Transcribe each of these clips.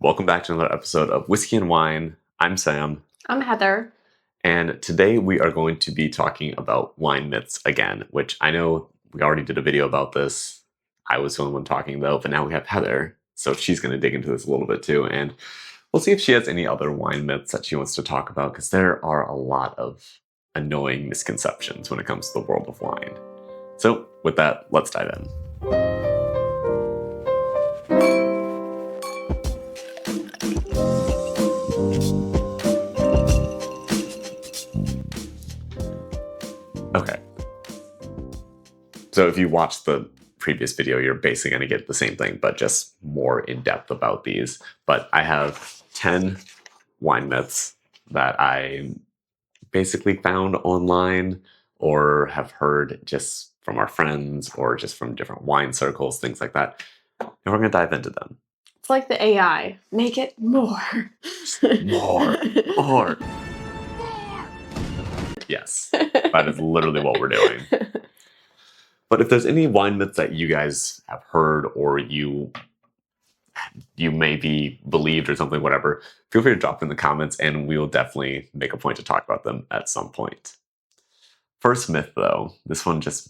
Welcome back to another episode of Whiskey and Wine. I'm Sam, I'm Heather. and today we are going to be talking about wine myths again, which I know we already did a video about this. I was the only one talking though, but now we have Heather, so she's going to dig into this a little bit too, and we'll see if she has any other wine myths that she wants to talk about, because there are a lot of annoying misconceptions when it comes to the world of wine. So with that, let's dive in. Okay. So if you watch the previous video, you're basically going to get the same thing, but just more in depth about these. But I have 10 wine myths that I basically found online or have heard just from our friends or just from different wine circles, things like that. And we're going to dive into them. It's like the AI. Make it more. More. Yes, that is literally what we're doing. But if there's any wine myths that you guys have heard or you maybe believed or something, whatever, feel free to drop them in the comments and we will definitely make a point to talk about them at some point. First myth, though, this one just,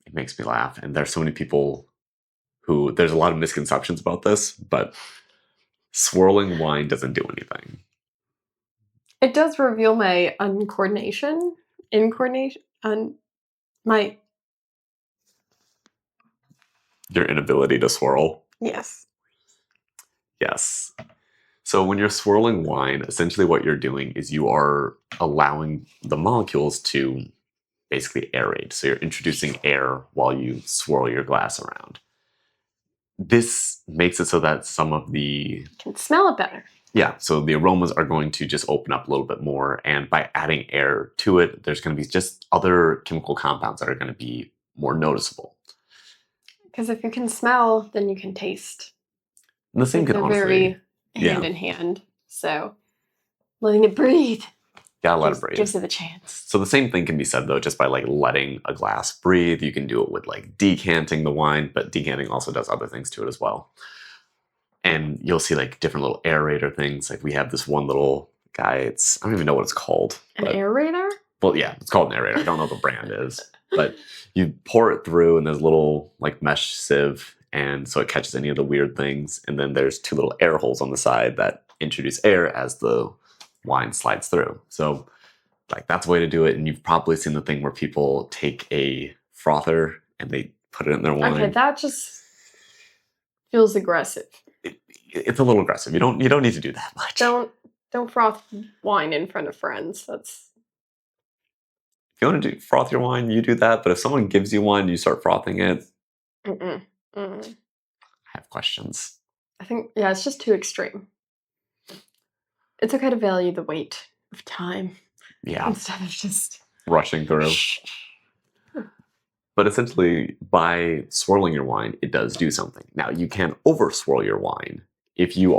it makes me laugh. And there's so many people who, there's a lot of misconceptions about this, but swirling wine doesn't do anything. It does reveal my Your inability to swirl. Yes. Yes. So when you're swirling wine, essentially what you're doing is you are allowing the molecules to basically aerate. So you're introducing air while you swirl your glass around. This makes it so that some of the... Can smell it better. Yeah, so the aromas are going to just open up a little bit more. And by adding air to it, there's going to be just other chemical compounds that are going to be more noticeable. Because if you can smell, then you can taste. And the same can honestly... very hand in hand. So letting it breathe. Gotta let it breathe. Gives it a chance. So the same thing can be said, though, just by like letting a glass breathe. You can do it with like decanting the wine, but decanting also does other things to it as well. And you'll see like different little aerator things. Like we have this one little guy. I don't even know what it's called. An aerator? Well, yeah, it's called an aerator. I don't know what the brand is. But you pour it through and there's a little like mesh sieve. And so it catches any of the weird things. And then there's two little air holes on the side that introduce air as the wine slides through. So like that's a way to do it. And you've probably seen the thing where people take a frother and they put it in their wine. Okay, that just feels aggressive. It's a little aggressive. You don't need to do that much. Don't froth wine in front of friends. That's... If you want to froth your wine, you do that. But if someone gives you wine, you start frothing it. I have questions. I think, yeah, it's just too extreme. It's okay to value the weight of time. Yeah. Instead of just... rushing through. But essentially, by swirling your wine, it does do something. Now, you can over swirl your wine. If you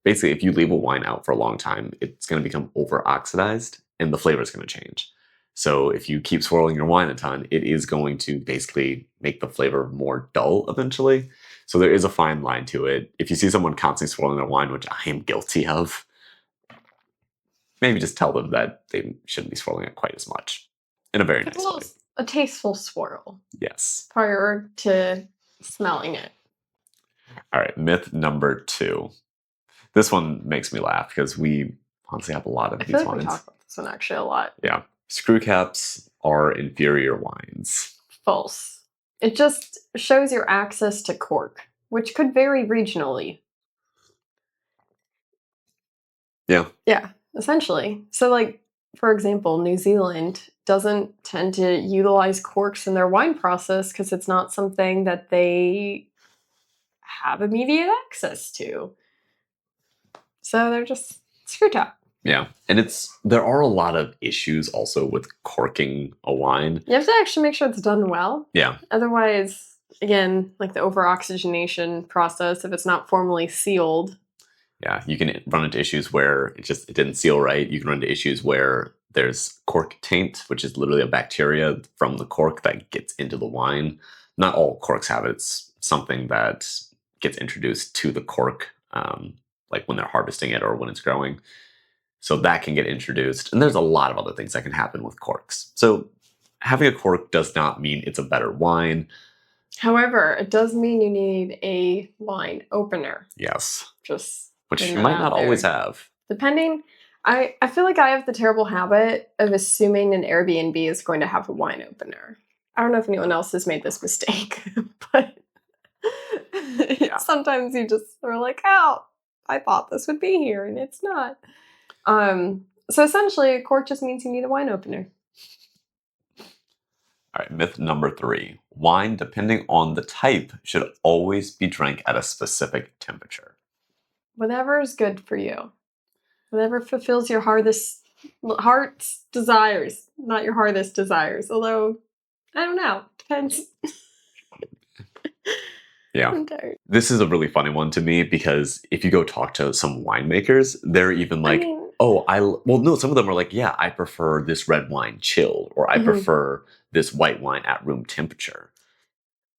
leave a wine out for a long time, it's going to become over oxidized and the flavor is going to change. So if you keep swirling your wine a ton, it is going to basically make the flavor more dull eventually. So there is a fine line to it. If you see someone constantly swirling their wine, which I am guilty of, maybe just tell them that they shouldn't be swirling it quite as much in a very nice way. A tasteful swirl. Yes. Prior to smelling it. All right, myth number 2. This one makes me laugh because we honestly have a lot of these wines. We talk about this one actually a lot. Yeah. Screw caps are inferior wines. False. It just shows your access to cork, which could vary regionally. Yeah. Yeah, essentially. So like, for example, New Zealand doesn't tend to utilize corks in their wine process because it's not something that they have immediate access to. So they're just screw top. Yeah, and there are a lot of issues also with corking a wine. You have to actually make sure it's done well. Yeah. Otherwise, again, like the over-oxygenation process, if it's not formally sealed. Yeah, you can run into issues where it didn't seal right. You can run into issues where there's cork taint, which is literally a bacteria from the cork that gets into the wine. Not all corks have it. It's something that gets introduced to the cork like when they're harvesting it or when it's growing. So that can get introduced. And there's a lot of other things that can happen with corks. So having a cork does not mean it's a better wine. However, it does mean you need a wine opener. Yes. Just which putting you that might out not always there. have. Depending, I feel like I have the terrible habit of assuming an Airbnb is going to have a wine opener. I don't know if anyone else has made this mistake, but sometimes you just are like, oh, I thought this would be here and it's not. So essentially, a cork just means you need a wine opener. All right, myth number 3. Wine, depending on the type, should always be drank at a specific temperature. Whatever is good for you. Whatever fulfills your heart's desires. Not your hardest desires. Although, I don't know. Depends. Yeah. I'm tired. This is a really funny one to me because if you go talk to some winemakers, they're even like, some of them are like, yeah, I prefer this red wine chilled, or I prefer this white wine at room temperature.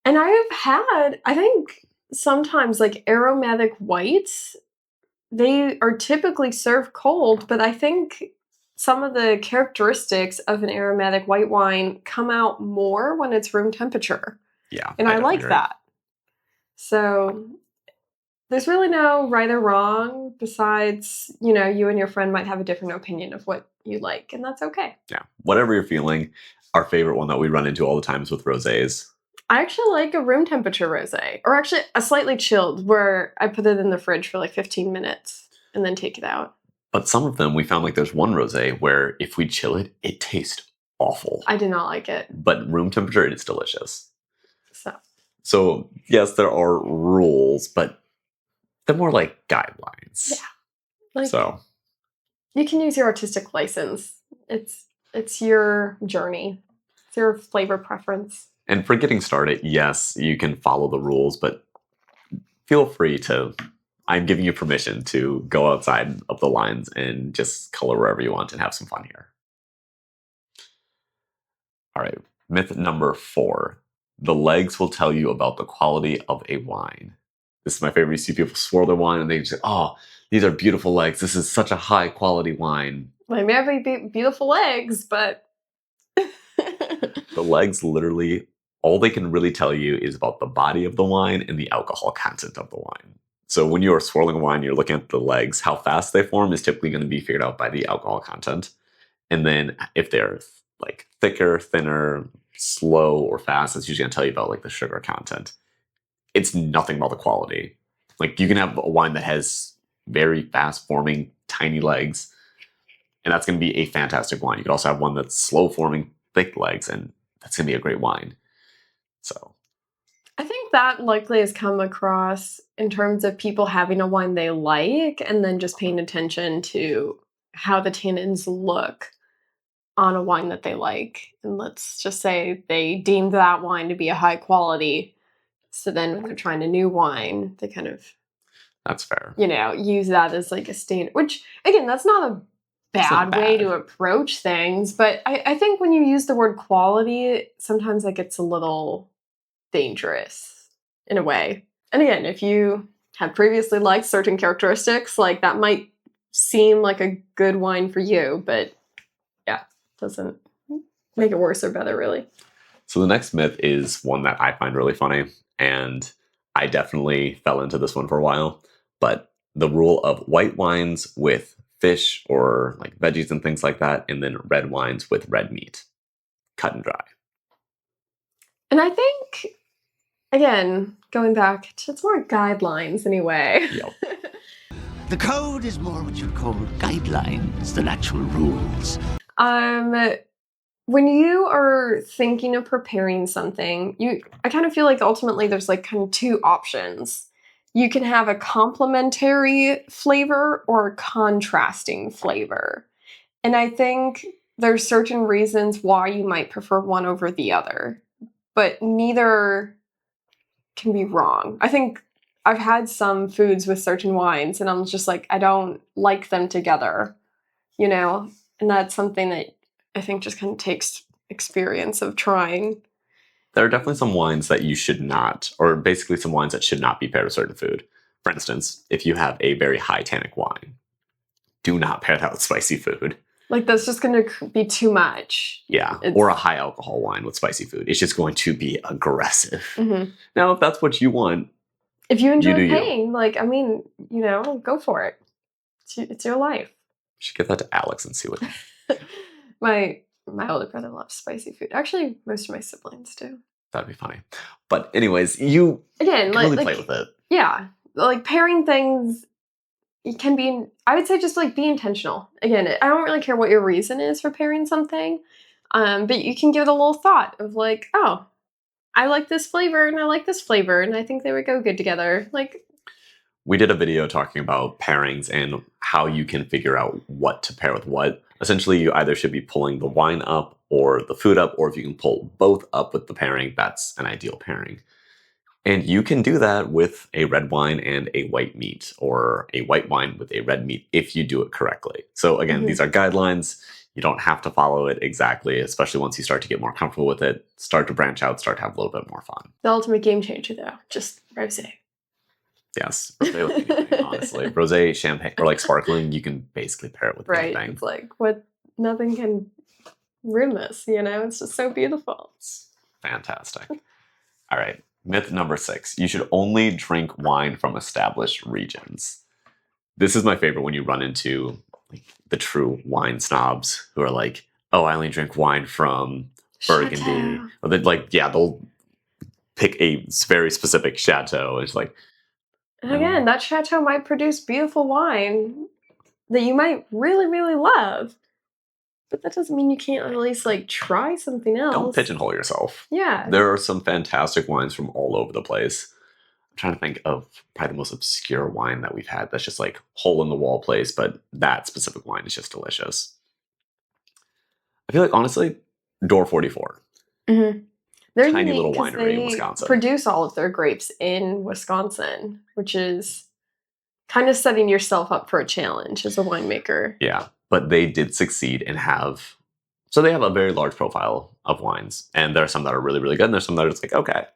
And I have had, I think sometimes like aromatic whites, they are typically served cold, but I think some of the characteristics of an aromatic white wine come out more when it's room temperature. Yeah. And I like that. So there's really no right or wrong besides, you and your friend might have a different opinion of what you like, and that's okay. Yeah. Whatever you're feeling. Our favorite one that we run into all the time is with rosés. I actually like a room temperature rosé, or actually a slightly chilled where I put it in the fridge for like 15 minutes and then take it out. But some of them, we found like there's one rosé where if we chill it, it tastes awful. I do not like it. But room temperature, it's delicious. So yes, there are rules, but they're more like guidelines. Yeah. You can use your artistic license. It's your journey. It's your flavor preference. And for getting started, yes, you can follow the rules, but feel free to, I'm giving you permission to go outside of the lines and just color wherever you want and have some fun here. All right, myth number 4. The legs will tell you about the quality of a wine. This is my favorite. You see people swirl their wine and they say, oh, these are beautiful legs. This is such a high quality wine. They may have beautiful legs, but... The legs literally, all they can really tell you is about the body of the wine and the alcohol content of the wine. So when you are swirling wine, you're looking at the legs. How fast they form is typically going to be figured out by the alcohol content. And then if they're like thicker, thinner, slow, or fast, it's usually going to tell you about like the sugar content. It's nothing about the quality. Like you can have a wine that has very fast forming tiny legs, and that's going to be a fantastic wine. You could also have one that's slow forming thick legs, and that's going to be a great wine. So I think that likely has come across in terms of people having a wine they like and then just paying attention to how the tannins look on a wine that they like. And let's just say they deemed that wine to be a high quality. So then when they're trying a new wine, they kind of... That's fair. Use that as like a standard, which again, that's not a bad way to approach things. But I think when you use the word quality, sometimes that gets a little dangerous in a way. And again, if you have previously liked certain characteristics, like that might seem like a good wine for you, but yeah, doesn't make it worse or better, really. So the next myth is one that I find really funny, and I definitely fell into this one for a while, but the rule of white wines with fish or like veggies and things like that, and then red wines with red meat. Cut and dry. And I think, again, going back to, it's more guidelines anyway. Yep. The code is more what you'd call guidelines than actual rules. When you are thinking of preparing something, I kind of feel like ultimately there's like kind of 2 options. You can have a complementary flavor or a contrasting flavor. And I think there's certain reasons why you might prefer one over the other, but neither can be wrong. I think I've had some foods with certain wines and I'm just like, I don't like them together, and that's something that I think just kind of takes experience of trying. There are definitely some wines that you should not, or basically some wines that should not be paired with certain food. For instance, if you have a very high tannic wine, do not pair that with spicy food. Like, that's just going to be too much. Yeah, or a high alcohol wine with spicy food. It's just going to be aggressive. Now, if that's what you want, if you enjoy do pain, like, I mean, go for it. It's your life. You should give that to Alex and see what. My older brother loves spicy food. Actually, most of my siblings do. That'd be funny. But anyways, you can really play with it. Yeah, like pairing things. It can be, I would say, just like be intentional. Again, I don't really care what your reason is for pairing something, but you can give it a little thought of like, oh, I like this flavor and I like this flavor, and I think they would go good together. Like, we did a video talking about pairings and how you can figure out what to pair with what. Essentially, you either should be pulling the wine up or the food up, or if you can pull both up with the pairing, that's an ideal pairing. And you can do that with a red wine and a white meat, or a white wine with a red meat if you do it correctly. So again, these are guidelines. You don't have to follow it exactly, especially once you start to get more comfortable with it, start to branch out, start to have a little bit more fun. The ultimate game changer, though, just rosé. Yes, rosé with anything, honestly. Rosé, champagne, or like sparkling, you can basically pair it with anything. It's like, nothing can ruin this, It's just so beautiful. It's fantastic. All right. Myth number 6, you should only drink wine from established regions. This is my favorite when you run into like the true wine snobs who are like, oh, I only drink wine from Burgundy. Chateau. Or they'll pick a very specific chateau. It's like, and again, that chateau might produce beautiful wine that you might really, really love. But that doesn't mean you can't at least like try something else. Don't pigeonhole yourself. Yeah. There are some fantastic wines from all over the place. I'm trying to think of probably the most obscure wine that we've had that's just like hole in the wall place, but that specific wine is just delicious. I feel like honestly, Door 44. They're tiny little winery in Wisconsin. Produce all of their grapes in Wisconsin, which is kind of setting yourself up for a challenge as a winemaker. Yeah. But they did succeed and they have a very large profile of wines. And there are some that are really, really good. And there's some that are just like, okay.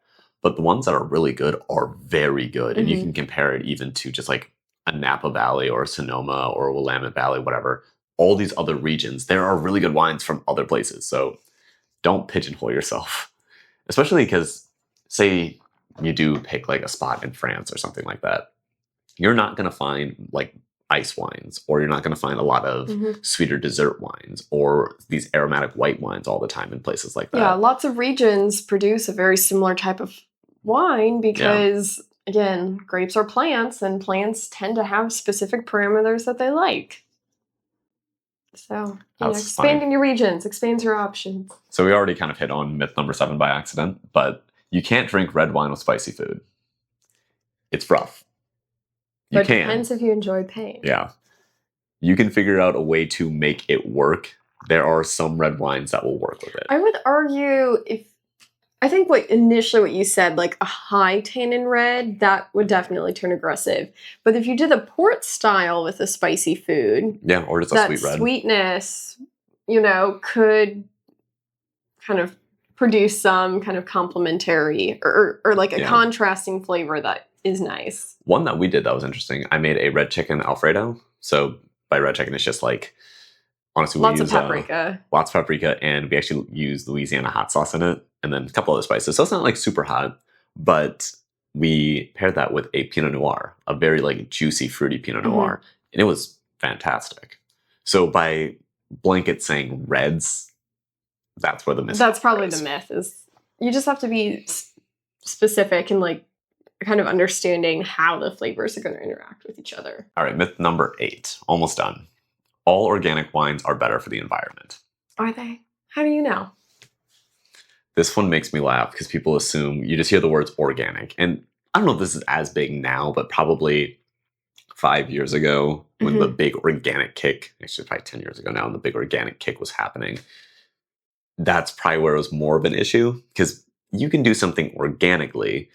But the ones that are really good are very good. And you can compare it even to just like a Napa Valley or a Sonoma or a Willamette Valley, whatever. All these other regions, there are really good wines from other places. So don't pigeonhole yourself. Especially because, say, you do pick like a spot in France or something like that. You're not going to find like ice wines, or you're not going to find a lot of sweeter dessert wines or these aromatic white wines all the time in places like that. Yeah, lots of regions produce a very similar type of wine because, again, grapes are plants, and plants tend to have specific parameters that they like. So, expanding your regions, expands your options. So we already kind of hit on myth number 7 by accident, but you can't drink red wine with spicy food. It's rough. But it depends if you enjoy pain. Yeah. You can figure out a way to make it work. There are some red wines that will work with it. I would argue I think what you said, like a high tannin red, that would definitely turn aggressive. But if you did a port style with a spicy food, or just a sweet red, sweetness, could kind of produce some kind of complementary or like a contrasting flavor that is nice. One that we did that was interesting, I made a red chicken Alfredo. So by red chicken, it's just like, honestly, lots of paprika. Lots of paprika, and we actually use Louisiana hot sauce in it, and then a couple other spices. So it's not like super hot, but we paired that with a Pinot Noir, a very like juicy, fruity Pinot Noir, and it was fantastic. So by blanket saying reds, that's where the myth. That's probably the myth, is you just have to be specific and like kind of understanding how the flavors are going to interact with each other. All right, myth number 8, almost done. All organic wines are better for the environment. Are they? How do you know? This one makes me laugh because people assume, you just hear the words organic. And I don't know if this is as big now, but probably 5 years ago when the big organic kick, actually probably 10 years ago now, when the big organic kick was happening, that's probably where it was more of an issue, because you can do something organically,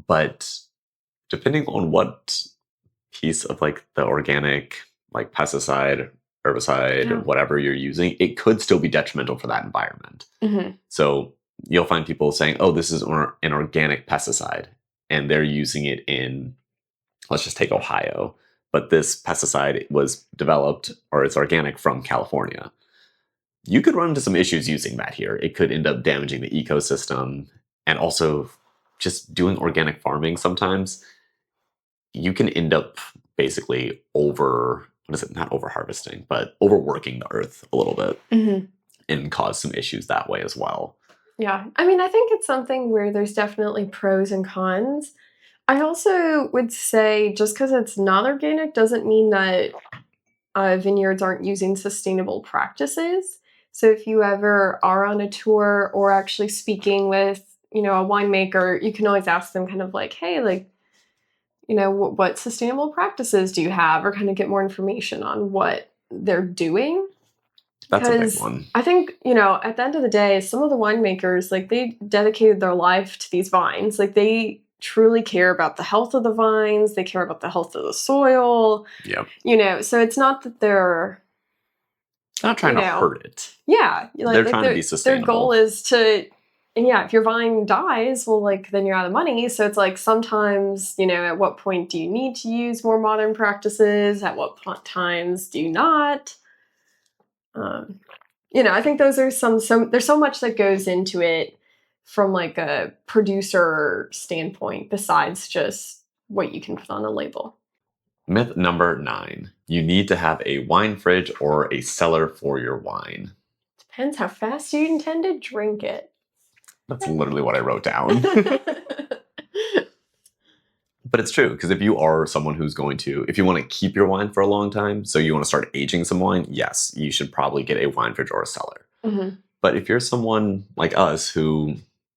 but depending on what piece of like the organic, like pesticide, herbicide, or whatever you're using, it could still be detrimental for that environment. So you'll find people saying, oh, this is an organic pesticide, and they're using it in let's just take Ohio. But this pesticide was developed, or it's organic, from California. You could run into some issues using that here. It could end up damaging the ecosystem, and also just doing organic farming sometimes, you can end up basically not over harvesting, but overworking the earth a little bit and cause some issues that way as well. Yeah. I mean, I think it's something where there's definitely pros and cons. I also would say just because it's not organic doesn't mean that vineyards aren't using sustainable practices. So if you ever are on a tour or actually speaking with, a winemaker, you can always ask them kind of like, hey, like, what sustainable practices do you have, or kind of get more information on what they're doing. That's a big Because one. I think, at the end of the day, some of the winemakers, like, they dedicated their life to these vines. Like, they truly care about the health of the vines. They care about the health of the soil. Yep. So it's not that they're not trying to hurt it. Yeah. They're trying to be sustainable. Their goal is to, if your vine dies, well, like, then you're out of money. So it's like sometimes, at what point do you need to use more modern practices? At what times do you not? I think those are there's so much that goes into it from like a producer standpoint besides just what you can put on a label. Myth number 9. You need to have a wine fridge or a cellar for your wine. Depends how fast you intend to drink it. That's literally what I wrote down. But it's true, because if you are someone who's if you want to keep your wine for a long time, so you want to start aging some wine, yes, you should probably get a wine fridge or a cellar. But if you're someone like us who,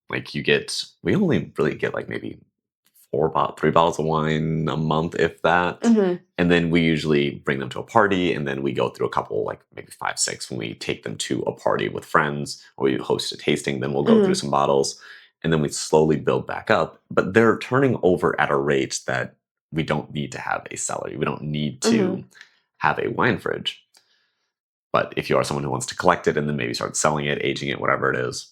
like, we only really get like maybe 3 bottles of wine a month, if that. And then we usually bring them to a party, and then we go through a couple, like maybe 5, 6, when we take them to a party with friends, or we host a tasting, then we'll go through some bottles. And then we slowly build back up. But they're turning over at a rate that we don't need to have a cellar. We don't need to have a wine fridge. But if you are someone who wants to collect it and then maybe start selling it, aging it, whatever it is,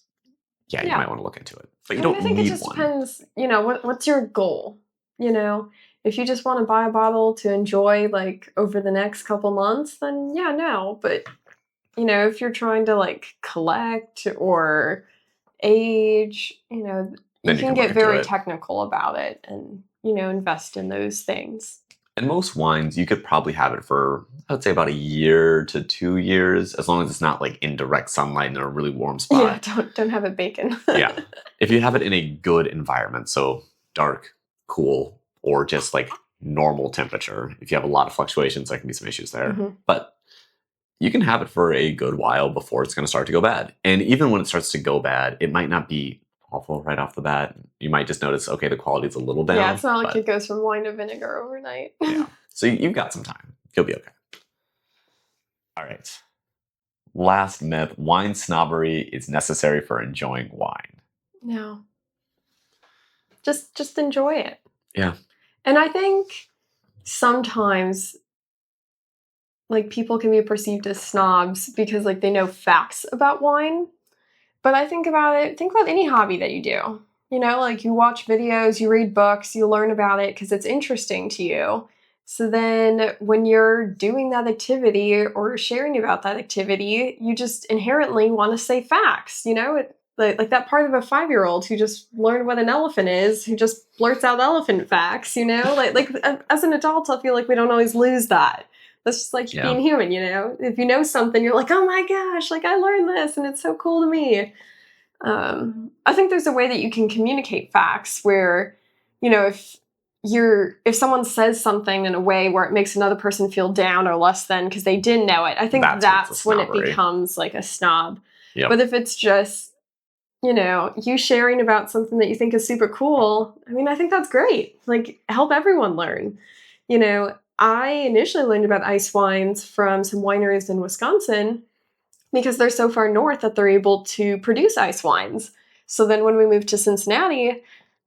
you might want to look into it. But you don't need one. I think it just depends, what's your goal? If you just want to buy a bottle to enjoy, like, over the next couple months, then no. But, if you're trying to, like, collect or age, you can get very technical about it and, invest in those things. And most wines, you could probably have it for, I would say, about 1 year to 2 years, as long as it's not like in direct sunlight in a really warm spot. Yeah, don't have it baking. Yeah. If you have it in a good environment, so dark, cool, or just like normal temperature. If you have a lot of fluctuations, there can be some issues there. But you can have it for a good while before it's going to start to go bad. And even when it starts to go bad, it might not be awful right off the bat. You might just notice, okay, the quality's a little down. Yeah, it's not like it goes from wine to vinegar overnight. Yeah. So you've got some time. You'll be okay. All right. Last myth: wine snobbery is necessary for enjoying wine. No. Just enjoy it. Yeah. And I think sometimes, like, people can be perceived as snobs because, like, they know facts about wine. But I think about any hobby that you do. Like, you watch videos, you read books, you learn about it because it's interesting to you. So then when you're doing that activity or sharing about that activity, you just inherently want to say facts, like that part of a 5-year-old who just learned what an elephant is, who just blurts out elephant facts, like as an adult, I feel like we don't always lose that. That's just like being human, If you know something, you're like, oh my gosh, like, I learned this and it's so cool to me. I think there's a way that you can communicate facts where, if someone says something in a way where it makes another person feel down or less than because they didn't know it, I think that's when it becomes like a snob. Yep. But if it's just, you sharing about something that you think is super cool, I mean, I think that's great. Like, help everyone learn. I initially learned about ice wines from some wineries in Wisconsin because they're so far north that they're able to produce ice wines. So then when we moved to Cincinnati,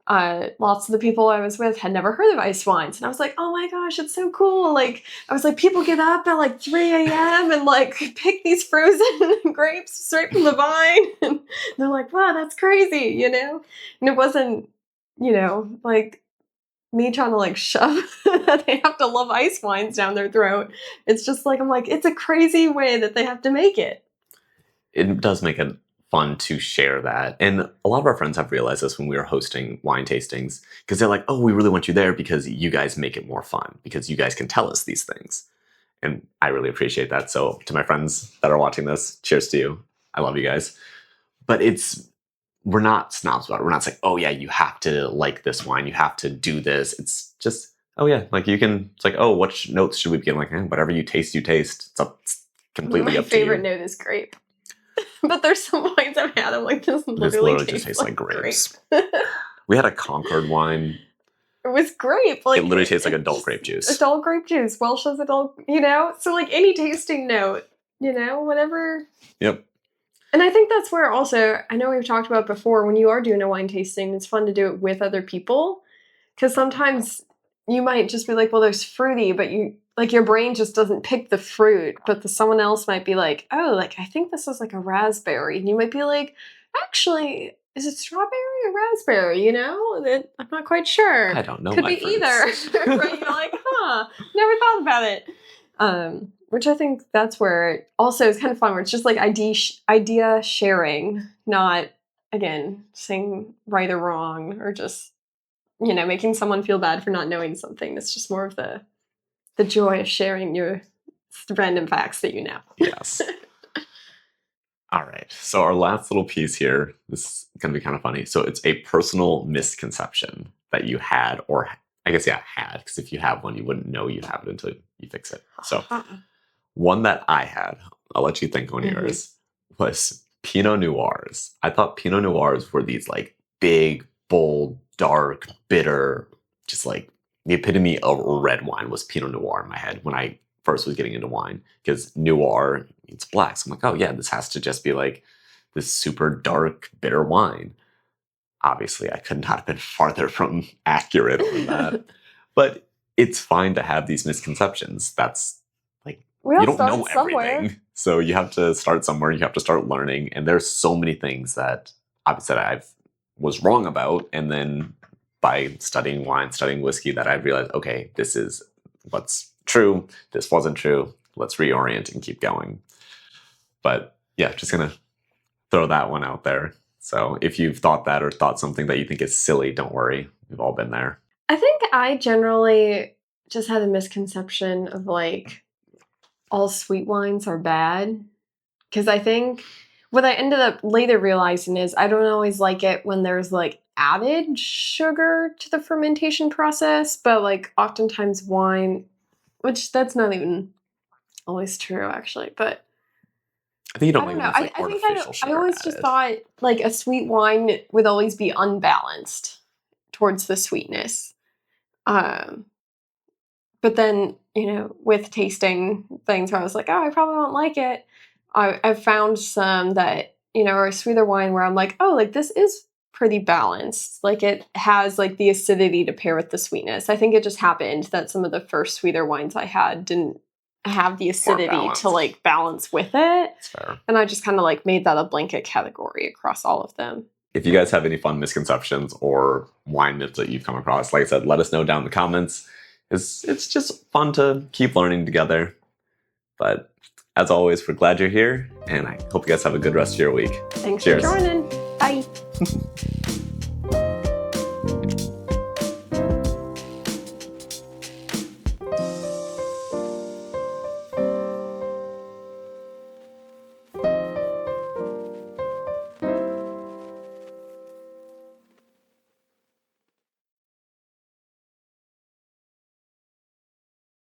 lots of the people I was with had never heard of ice wines. And I was like, oh my gosh, it's so cool. Like, I was like, people get up at like 3 a.m. and like pick these frozen grapes straight from the vine. And they're like, wow, that's crazy, And it wasn't, like, me trying to like shove that they have to love ice wines down their throat. It's just like, I'm like, it's a crazy way that they have to make it. It does make it fun to share that. And a lot of our friends have realized this when we were hosting wine tastings, because they're like, oh, we really want you there because you guys make it more fun, because you guys can tell us these things. And I really appreciate that. So to my friends that are watching this, cheers to you. I love you guys. But we're not snobs about it. We're not saying, oh yeah, you have to like this wine, you have to do this. It's just, oh yeah, like it's like, oh, what notes should we begin? Like, whatever you taste, you taste. It's completely up to you. My favorite note is grape. But there's some wines I've had, I'm like, this literally just tastes like grapes. Grape. We had a Concord wine. It was grape. Like, it literally tastes like adult grape juice. Adult grape juice. Welsh is adult, So like any tasting note, whatever. Yep. And I think that's where also, I know we've talked about before, when you are doing a wine tasting, it's fun to do it with other people. Because sometimes you might just be like, well, there's fruity, but your brain just doesn't pick the fruit. But someone else might be like, oh, like, I think this is like a raspberry. And you might be like, actually, is it strawberry or raspberry? I'm not quite sure. I don't know. Could be fruits. Either. Right? You're like, never thought about it. Which I think that's where it also is kind of fun, where it's just like idea sharing, not, again, saying right or wrong, or just, making someone feel bad for not knowing something. It's just more of the joy of sharing your random facts that you know. Yes. All right. So our last little piece here, this is going to be kind of funny. So it's a personal misconception that you had, or I guess, had, because if you have one, you wouldn't know you have it until you fix it. So one that I had, I'll let you think on yours, was Pinot Noirs. I thought Pinot Noirs were these like big, bold, dark, bitter, just like the epitome of red wine was Pinot Noir in my head when I first was getting into wine, because Noir, it's black. So I'm like, oh yeah, this has to just be like this super dark, bitter wine. Obviously, I could not have been farther from accurate on that. But it's fine to have these misconceptions. That's like, you don't know everything. So you have to start somewhere. You have to start learning. And there's so many things that obviously I was wrong about. And then by studying wine, studying whiskey, that I realized, okay, this is what's true. This wasn't true. Let's reorient and keep going. But yeah, just going to throw that one out there. So if you've thought that or thought something that you think is silly, don't worry. We've all been there. I think I generally just had a misconception of like all sweet wines are bad. Because I think what I ended up later realizing is I don't always like it when there's like added sugar to the fermentation process. But like oftentimes wine, which that's not even always true actually, but I think you don't, I don't know. like artificial sugar I always added. just thought like a sweet wine would always be unbalanced towards the sweetness. But then, with tasting things where I was like, oh, I probably won't like it. I've found some that, are a sweeter wine where I'm like, oh, like this is pretty balanced. Like it has like the acidity to pair with the sweetness. I think it just happened that some of the first sweeter wines I had didn't have the acidity to like balance with it. That's fair. And I just kind of like made that a blanket category across all of them. If you guys have any fun misconceptions or wine myths that you've come across, like I said, let us know down in the comments. It's just fun to keep learning together. But as always, we're glad you're here, and I hope you guys have a good rest of your week. Thanks Cheers. for joining. Bye.